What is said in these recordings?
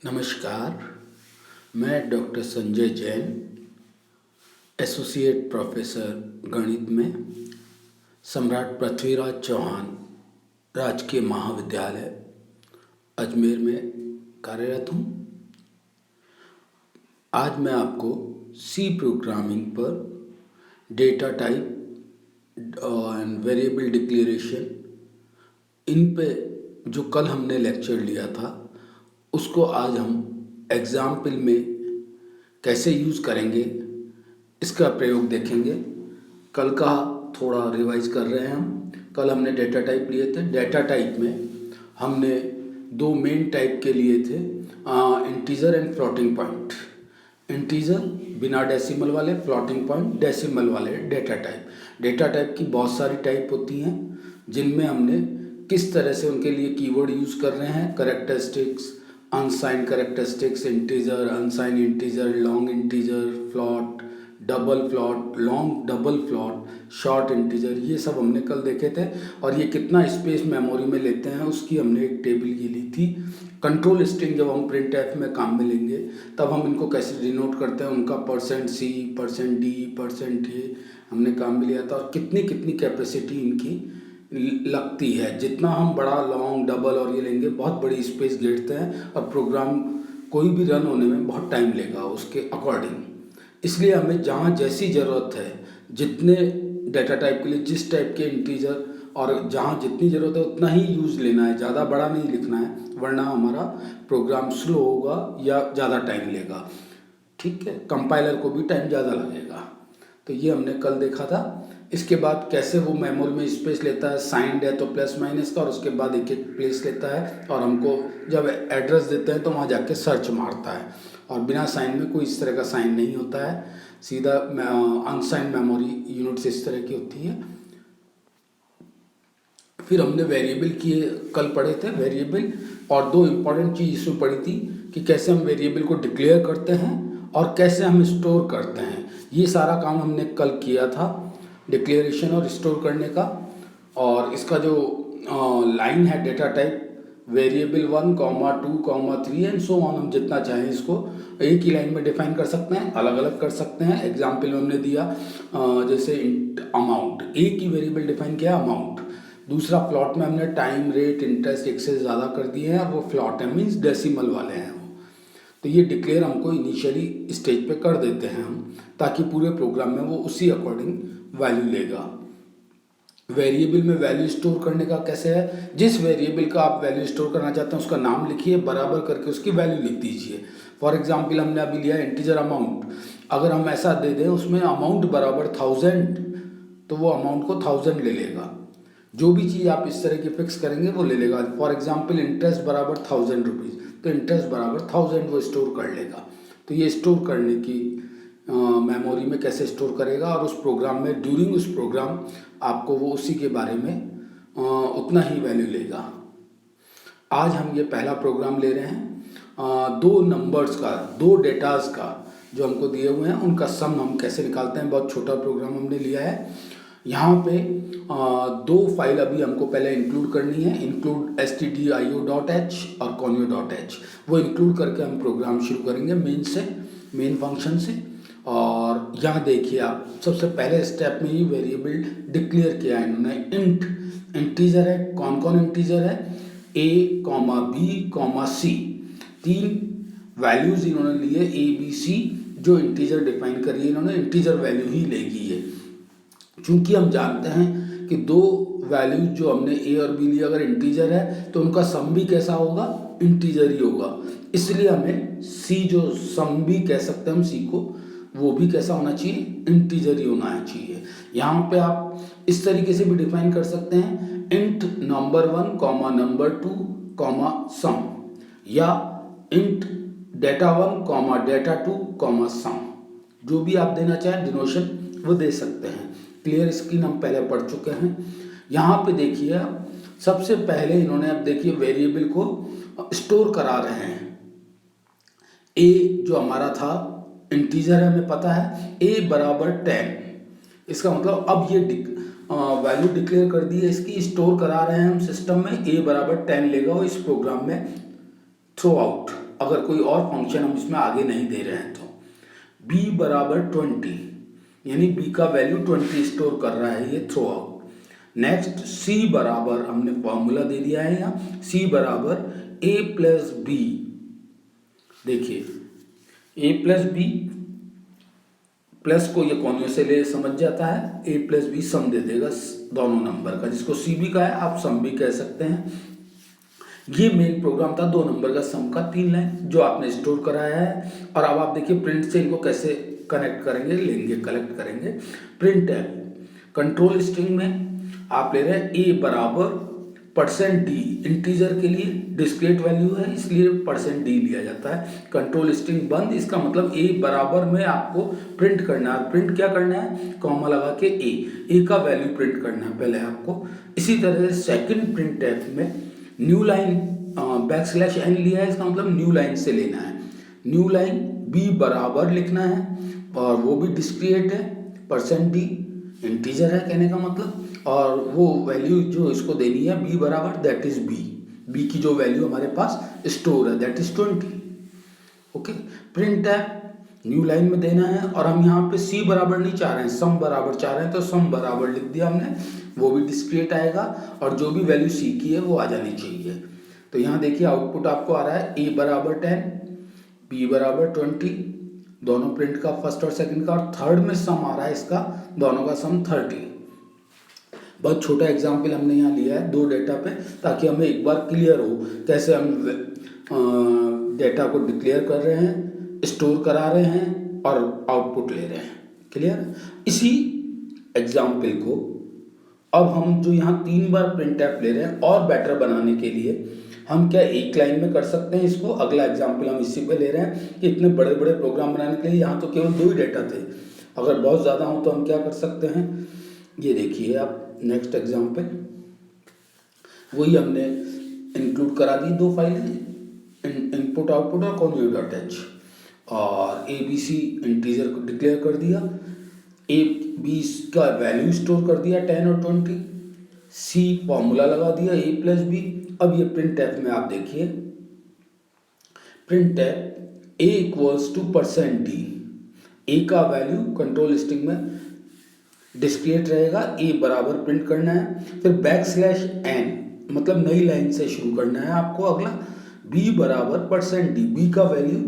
नमस्कार, मैं doctor Sanjay Jain, associate professor गणित में सम्राट पृथ्वीराज चौहान राजकीय महाविद्यालय अजमेर में कार्यरत हूँ। आज मैं आपको सी प्रोग्रामिंग पर data type and variable declaration in पे जो कल हमने लेक्चर लिया था उसको आज हम एग्जाम्पल में कैसे यूज़ करेंगे इसका प्रयोग देखेंगे। कल का थोड़ा रिवाइज कर रहे हैं हम। कल हमने डेटा टाइप लिए थे। डेटा टाइप में हमने दो मेन टाइप के लिए थे, integer and floating point. Integer बिना डेसिमल वाले, फ्लोटिंग पॉइंट डेसिमल वाले डेटा टाइप। डेटा टाइप की बहुत सारी टाइप होती हैं जिनमें हमने किस तरह से उनके लिए कीवर्ड यूज़ कर रहे हैं, characteristics, unsigned characteristics, integer, unsigned integer, long integer, float, double float, long double float, short integer, ये सब हमने कल देखे थे। और ये कितना स्पेस मेमोरी में लेते हैं उसकी हमने एक टेबल की ली थी। कंट्रोल स्ट्रिंग जब हम प्रिंट एफ में काम में लेंगे तब हम इनको कैसे डिनोट करते हैं, उनका %C, %D, %A हमने काम में लिया था। और कितनी कितनी कैपेसिटी इनकी लगती है। जितना हम बड़ा लॉन्ग डबल और ये लेंगे बहुत बड़ी स्पेस घेरते हैं और प्रोग्राम कोई भी रन होने में बहुत टाइम लेगा उसके अकॉर्डिंग। इसलिए हमें जहाँ जैसी ज़रूरत है, जितने डेटा टाइप के लिए जिस टाइप के इंटीजर और जहाँ जितनी ज़रूरत है उतना ही यूज़ लेना है, ज़्यादा बड़ा नहीं लिखना है, वरना हमारा प्रोग्राम स्लो होगा या ज़्यादा टाइम लेगा। ठीक है, कंपाइलर को भी टाइम ज़्यादा लगेगा। तो ये हमने कल देखा था। इसके बाद कैसे वो मेमोरी में स्पेस लेता है, साइंड है तो प्लस माइनस का, और उसके बाद एक एक प्लेस लेता है और हमको जब एड्रेस देते हैं तो वहाँ जाके सर्च मारता है। और बिना साइन में कोई इस तरह का साइन नहीं होता है, सीधा अनसाइंड मेमोरी यूनिट्स इस तरह की होती है। फिर हमने वेरिएबल किए कल पढ़े थे, वेरिएबल, और दो इम्पॉर्टेंट चीज़ इसमें पढ़ी थी कि कैसे हम वेरिएबल को डिक्लेयर करते हैं और कैसे हम स्टोर करते हैं। ये सारा काम हमने कल किया था, डिक्लेरेशन और स्टोर करने का। और इसका जो लाइन है data type variable 1, 2, 3 and so on, हम जितना चाहें इसको एक ही लाइन में डिफाइन कर सकते हैं, अलग अलग कर सकते हैं। एग्जाम्पल में हमने दिया जैसे अमाउंट, एक ही वेरिएबल डिफाइन किया अमाउंट। दूसरा प्लॉट में हमने टाइम, रेट, इंटरेस्ट एक से ज़्यादा कर दिए हैं और वो फ्लॉट है, मीन्स डेसिमल वाले हैं वो। तो ये डिक्लेयर हमको इनिशियली स्टेज पे कर देते हैं हम, ताकि पूरे प्रोग्राम में वो उसी अकॉर्डिंग वैल्यू लेगा। वेरिएबल में वैल्यू स्टोर करने का कैसे है, जिस वेरिएबल का आप वैल्यू स्टोर करना चाहते हैं उसका नाम लिखिए, बराबर करके उसकी वैल्यू लिख दीजिए। फॉर एग्जांपल हमने अभी लिया इंटीजर अमाउंट। अगर हम ऐसा दे दें उसमें अमाउंट बराबर 1000, तो वो अमाउंट को 1000 ले लेगा। जो भी चीज़ आप इस तरह की फिक्स करेंगे वो ले लेगा। फॉर एग्जाम्पल इंटरेस्ट बराबर 1000 रुपीज़, तो इंटरेस्ट बराबर 1000 वो स्टोर कर लेगा। तो ये स्टोर करने की मेमोरी में कैसे स्टोर करेगा, और उस प्रोग्राम में ड्यूरिंग उस प्रोग्राम आपको वो उसी के बारे में उतना ही वैल्यू लेगा। आज हम ये पहला प्रोग्राम ले रहे हैं, दो नंबर्स का, दो डेटाज का जो हमको दिए हुए हैं उनका सम हम कैसे निकालते हैं। बहुत छोटा प्रोग्राम हमने लिया है। यहाँ पे दो फाइल अभी हमको पहले इंक्लूड करनी है, इंक्लूड stdio.h और conio.h। वो इंक्लूड करके हम प्रोग्राम शुरू करेंगे मेन फंक्शन से। और यहाँ देखिए आप, सबसे पहले स्टेप में ही वेरिएबल डिक्लेयर किया है इन्होंने। इंटीजर है, कौन कौन इंटीजर है, a, b, c, तीन वैल्यूज इन्होंने लिए a, b, c, जो इंटीजर डिफाइन करी है इन्होंने, इंटीजर वैल्यू ही लेगी है। चूंकि हम जानते हैं कि दो वैल्यूज जो हमने a और b लिए अगर इंटीजर है तो उनका सम भी कैसा होगा, इंटीजर ही होगा। इसलिए हमें c जो सम भी कह सकते हैं हम c को, वो भी कैसा होना चाहिए, इंटीजर ही होना चाहिए। यहाँ पे आप इस तरीके से भी डिफाइन कर सकते हैं, इंट नंबर 1, नंबर 2, सम, या इंट डेटा 1, डेटा 2, सम। जो भी आप देना चाहें डिनोशन वो दे सकते हैं। क्लियर स्क्रीन हम पहले पढ़ चुके हैं। यहाँ पे देखिए सबसे पहले इन्होंने, अब देखिए वेरिएबल को स्टोर करा रहे हैं। a जो हमारा था इंटीजर है, हमें पता है a बराबर 10। इसका मतलब अब ये वैल्यू डिक्लेयर कर दी है इसकी, स्टोर करा रहे हैं हम सिस्टम में, a बराबर 10 लेगा वो इस प्रोग्राम में थ्रू आउट। अगर कोई और फंक्शन हम इसमें आगे नहीं दे रहे हैं तो b बराबर 20, यानी b का वैल्यू 20 स्टोर कर रहा है ये थ्रू आउट। नेक्स्ट c बराबर हमने फॉर्मूला दे दिया है यहाँ, c बराबर a प्लस बी। देखिए a प्लस बी, प्लस को ये कॉन्वें से ले समझ जाता है, a प्लस बी सम दे देगा दोनों नंबर का, जिसको c भी कहा है आप सम भी कह सकते हैं। ये मेन प्रोग्राम था 2 नंबर का सम का 3 लाइन जो आपने स्टोर कराया है। और अब आप देखिए प्रिंट से इनको कैसे कनेक्ट करेंगे, लेंगे, कलेक्ट करेंगे। प्रिंट है कंट्रोल स्ट्रिंग में आप ले रहे हैं a बराबर %d, इंटीजर के लिए डिस्क्रीट वैल्यू है इसलिए %d लिया जाता है। कंट्रोल स्ट्रिंग बंद, इसका मतलब a बराबर में आपको प्रिंट करना है। प्रिंट क्या करना है, कॉमा लगा के a का वैल्यू प्रिंट करना है पहले आपको। इसी तरह से सेकंड प्रिंट टैब में न्यू लाइन \n लिया है, इसका मतलब न्यू लाइन से लेना है। न्यू लाइन b बराबर लिखना है और वो भी डिस्क्रीट है, %d इंटीजर है कहने का मतलब, और वो वैल्यू जो इसको देनी है b बराबर दैट इज b की जो वैल्यू हमारे पास स्टोर है दैट इज 20। ओके, प्रिंट है न्यू लाइन में देना है और हम यहाँ पे c बराबर नहीं चाह रहे हैं, सम बराबर चाह रहे हैं, तो सम बराबर लिख दिया हमने, वो भी डिस्क्रीट आएगा और जो भी वैल्यू c की है वो आ जानी चाहिए। तो यहाँ देखिए आउटपुट आपको आ रहा है a बराबर 10, b बराबर 20, दोनों प्रिंट का फर्स्ट और सेकंड का, और थर्ड में सम आ रहा है इसका, दोनों का सम 30। बहुत छोटा एग्जाम्पल हमने यहाँ लिया है 2 डेटा पे, ताकि हमें एक बार क्लियर हो कैसे हम डेटा को डिक्लेयर कर रहे हैं, स्टोर करा रहे हैं और आउटपुट ले रहे हैं। क्लियर। इसी एग्जाम्पल को अब हम जो यहाँ 3 बार प्रिंट एफ ले रहे हैं और बेटर बनाने के लिए हम क्या एक लाइन में कर सकते हैं इसको। अगला एग्जाम्पल हम इसी पे ले रहे हैं कि इतने बड़े बड़े प्रोग्राम बनाने के लिए यहाँ तो केवल 2 ही डेटा थे, अगर बहुत ज़्यादा हो तो हम क्या कर सकते हैं, ये देखिए आप नेक्स्ट एग्जाम्पल, वही हमने इंक्लूड करा दी 2 फाइलें, इनपुट आउटपुट और conview.h, और ABC इंटीजर को डिक्लेयर कर दिया, B का वैल्यू स्टोर कर दिया 10 और 20, C फॉर्मूला लगा दिया a प्लस बी। अब ये प्रिंट एफ में आप देखिए, print F a equals to %d, a का वैल्यू कंट्रोल स्ट्रिंग में डिस्क्रीट रहेगा, a बराबर प्रिंट करना है, फिर \n मतलब नई लाइन से शुरू करना है आपको। अगला b बराबर %d, b का वैल्यू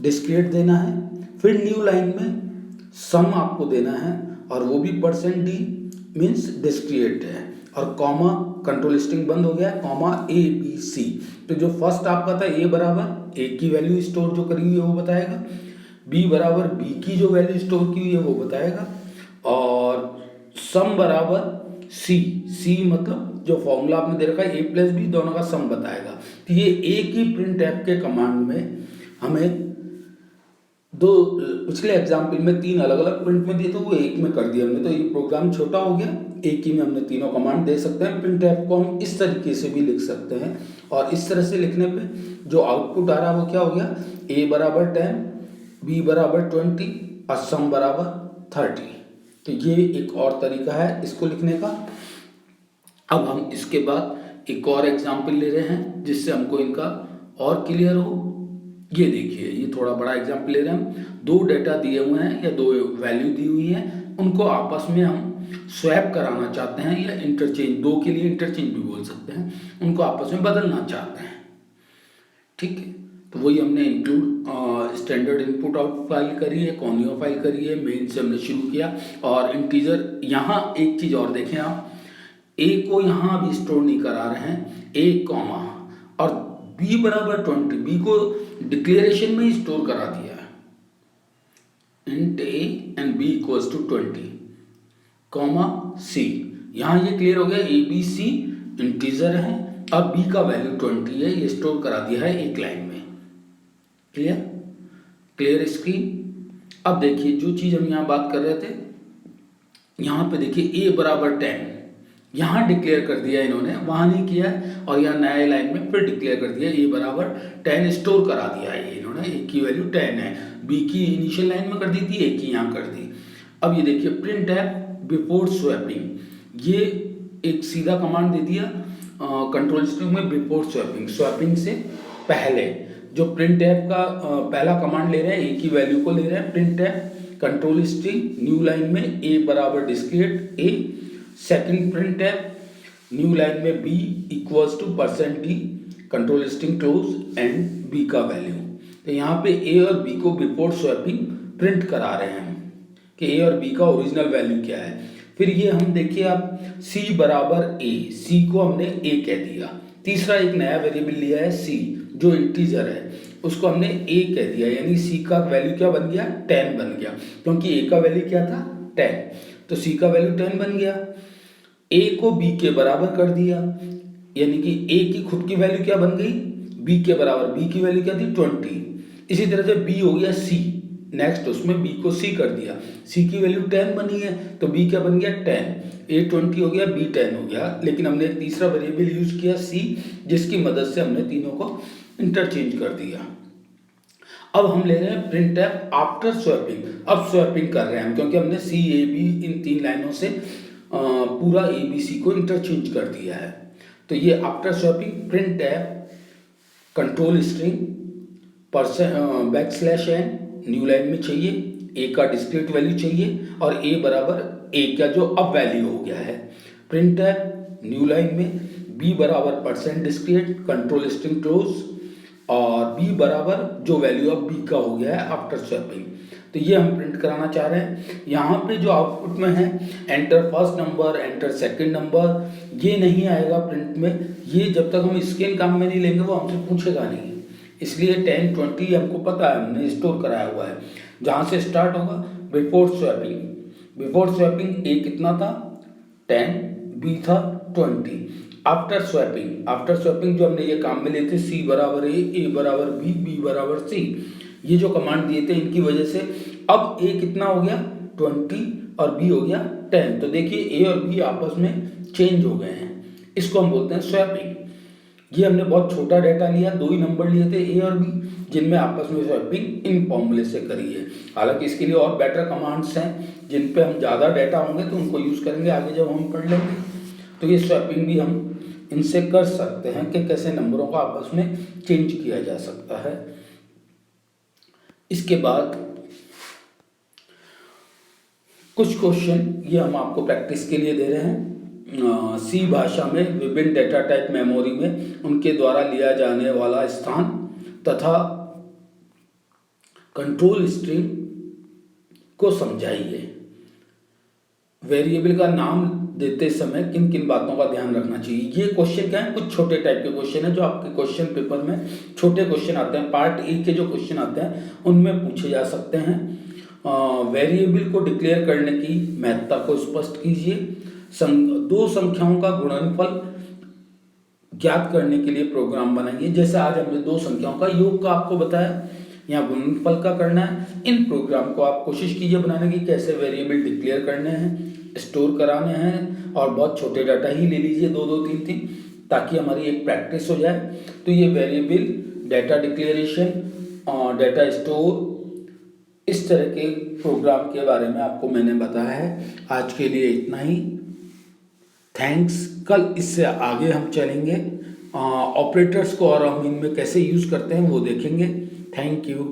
डिस्क्रीट देना है, फिर न्यू लाइन में सम आपको देना है और वो भी %d मीन्स डिस्क्रीट है, और कॉमा कंट्रोल स्ट्रिंग बंद हो गया, कॉमा ABC। तो जो फर्स्ट आपका था a बराबर a की वैल्यू स्टोर जो करी हुई है वो बताएगा, b बराबर b की जो वैल्यू स्टोर की हुई है वो बताएगा, और सम बराबर c मतलब जो फॉर्मूला आपने दे रखा है a प्लस बी, दोनों का सम बताएगा। तो ये एक ही प्रिंट एफ के कमांड में हमें 2 पिछले एग्जाम्पल में 3 अलग अलग प्रिंट में दिए तो वो एक में कर दिया हमने, तो ये प्रोग्राम छोटा हो गया, एक ही में हमने तीनों कमांड दे सकते हैं। प्रिंट एफ को हम इस तरीके से भी लिख सकते हैं, और इस तरह से लिखने पे जो आउटपुट आ रहा है वो क्या हो गया, a बराबर 10, b बराबर 20 और सम बराबर 30। तो ये एक और तरीका है इसको लिखने का। अब हम इसके बाद एक और एग्जाम्पल ले रहे हैं जिससे हमको इनका और क्लियर हो। ये देखिए, ये थोड़ा बड़ा एग्जाम्पल ले रहे हैं हम, 2 डेटा दिए हुए हैं या 2 वैल्यू दी हुई हैं, उनको आपस में हम स्वैप कराना चाहते हैं या इंटरचेंज, 2 के लिए इंटरचेंज भी बोल सकते हैं, उनको आपस में बदलना चाहते हैं। ठीक है, तो वही हमने include standard input out file करी है, कॉन्यो फाइल करी है, मेन से हमने शुरू किया, और इंटीजर। यहाँ एक चीज़ और देखें आप, a को यहाँ अभी स्टोर नहीं करा रहे हैं, a कॉमा और b बराबर 20, b को डिक्लेरेशन में ही स्टोर करा दिया है, int a and b equals to 20 comma c। यहाँ ये क्लियर हो गया, ABC इंटीजर है और b का वैल्यू 20 है, ये स्टोर करा दिया है एक लाइन में। Clear screen. अब देखिए जो चीज़ हम यहाँ बात कर रहे थे, यहाँ पे देखिए a बराबर 10 यहाँ डिक्लेयर कर दिया इन्होंने, वहाँ नहीं किया है, और यहाँ नए लाइन में फिर डिक्लेयर कर दिया a बराबर 10 स्टोर करा दिया है इन्होंने, a की वैल्यू 10 है, b की इनिशियल लाइन में कर दी थी, a की यहाँ कर दी। अब ये देखिए प्रिंट है बिफोर स्वैपिंग, ये एक सीधा कमांड दे दिया कंट्रोल स्ट्रिंग में, बिफोर स्वैपिंग, स्वैपिंग से पहले जो प्रिंट एफ का पहला कमांड ले रहे हैं, ए की वैल्यू को ले रहे हैं, printf control string new line में ए बराबर डिस्क्रीट a, second printf new line में b equals to %d control string close and b का वैल्यू। तो यहाँ पे ए और बी को बिफोर स्वैपिंग प्रिंट करा रहे हैं कि ए और बी का ओरिजिनल वैल्यू क्या है। फिर ये हम देखिए आप c बराबर ए, c को हमने a कह दिया। तीसरा एक नया वेरिएबल लिया है c जो इंटीजर है, उसको हमने a कह दिया, यानी c का वैल्यू क्या बन गया, 10 बन गया, क्योंकि a का वैल्यू क्या था 10, तो c का वैल्यू 10 बन गया। a को b के बराबर कर दिया, यानी कि a की खुद की वैल्यू क्या बन गई, b के बराबर, b की वैल्यू क्या थी 20। इसी तरह से b हो गया c, नेक्स्ट उसमें b को c कर दिया, c की वैल्यू 10 बनी है तो b क्या बन गया 10, a 20 हो गया b 10 हो गया। लेकिन हमने एक तीसरा वेरिएबल यूज किया c, जिसकी मदद से हमने तीनों को इंटरचेंज कर दिया। अब हम ले रहे हैं प्रिंट एफ आफ्टर स्वैपिंग। अब स्वैपिंग कर रहे हैं हम, क्योंकि हमने सी ए बी इन 3 लाइनों से पूरा ए बी सी को इंटरचेंज कर दिया है। तो ये after swapping print F control string \n new line में चाहिए, ए का डिस्क्रीट वैल्यू चाहिए और ए बराबर ए का जो अब वैल्यू हो गया है। प्रिंट एफ न्यू लाइन में बी बराबर %डिस्क्रीट कंट्रोल स्ट्रिंग क्लोज और बी बराबर जो वैल्यू अब बी का हो गया है आफ्टर स्वैपिंग। तो ये हम प्रिंट कराना चाह रहे हैं। यहाँ पे जो आउटपुट में है enter first number, enter second number, ये नहीं आएगा प्रिंट में। ये जब तक हम स्केल काम में नहीं लेंगे वो हमसे पूछेगा नहीं, इसलिए 10 20 हमको पता है, हमने स्टोर कराया हुआ है। जहाँ से स्टार्ट होगा बिफोर स्वैपिंग, बिफोर स्वैपिंग ए कितना था 10, बी था 20। आफ्टर स्वैपिंग, आफ्टर स्वैपिंग जो हमने ये काम में लिए थे सी बराबर ए बराबर बी, बी बराबर सी, ये जो कमांड दिए थे इनकी वजह से अब ए कितना हो गया 20 और बी हो गया 10। तो देखिए ए और बी आपस में चेंज हो गए हैं, इसको हम बोलते हैं स्वैपिंग। ये हमने बहुत छोटा डाटा लिया, 2 ही नंबर लिए थे ए और बी, जिनमें आपस में स्वैपिंग इन फॉर्मूले से करी है। हालांकि इसके लिए और बेटर कमांड्स हैं जिन पे हम ज़्यादा डाटा होंगे तो उनको यूज़ करेंगे आगे जब हम पढ़ लेंगे। तो ये स्वैपिंग भी हम इनसे कर सकते हैं कि कैसे नंबरों को आपस में चेंज किया जा सकता है। इसके बाद कुछ क्वेश्चन ये हम आपको प्रैक्टिस के लिए दे रहे हैं। सी भाषा में विभिन्न डेटा टाइप मेमोरी में उनके द्वारा लिया जाने वाला स्थान तथा कंट्रोल स्ट्रिंग को समझाइए। वेरिएबल का नाम देते समय किन किन बातों का ध्यान रखना चाहिए। ये क्वेश्चन क्या है, कुछ छोटे टाइप के क्वेश्चन है जो आपके क्वेश्चन पेपर में छोटे क्वेश्चन आते हैं, पार्ट ए के जो क्वेश्चन आते हैं उनमें पूछे जा सकते हैं। वेरिएबल को डिक्लेयर करने की महत्ता को स्पष्ट कीजिए। दो संख्याओं का गुणनफल ज्ञात करने के लिए प्रोग्राम बनाइए। जैसे आज हमने दो संख्याओं का योग का आपको बताया, यहाँ गुणनफल का करना है। इन प्रोग्राम को आप कोशिश कीजिए बनाने की, कैसे वेरिएबल डिक्लेयर करने हैं, स्टोर कराने हैं, और बहुत छोटे डाटा ही ले लीजिए, 2 3 3, ताकि हमारी एक प्रैक्टिस हो जाए। तो ये वेरिएबल, डाटा डिक्लेरेशन और डाटा स्टोर, इस तरह के प्रोग्राम के बारे में आपको मैंने बताया है। आज के लिए इतना ही, थैंक्स। कल इससे आगे हम चलेंगे, ऑपरेटर्स को और हम इनमें कैसे यूज़ करते हैं वो देखेंगे। Thank you.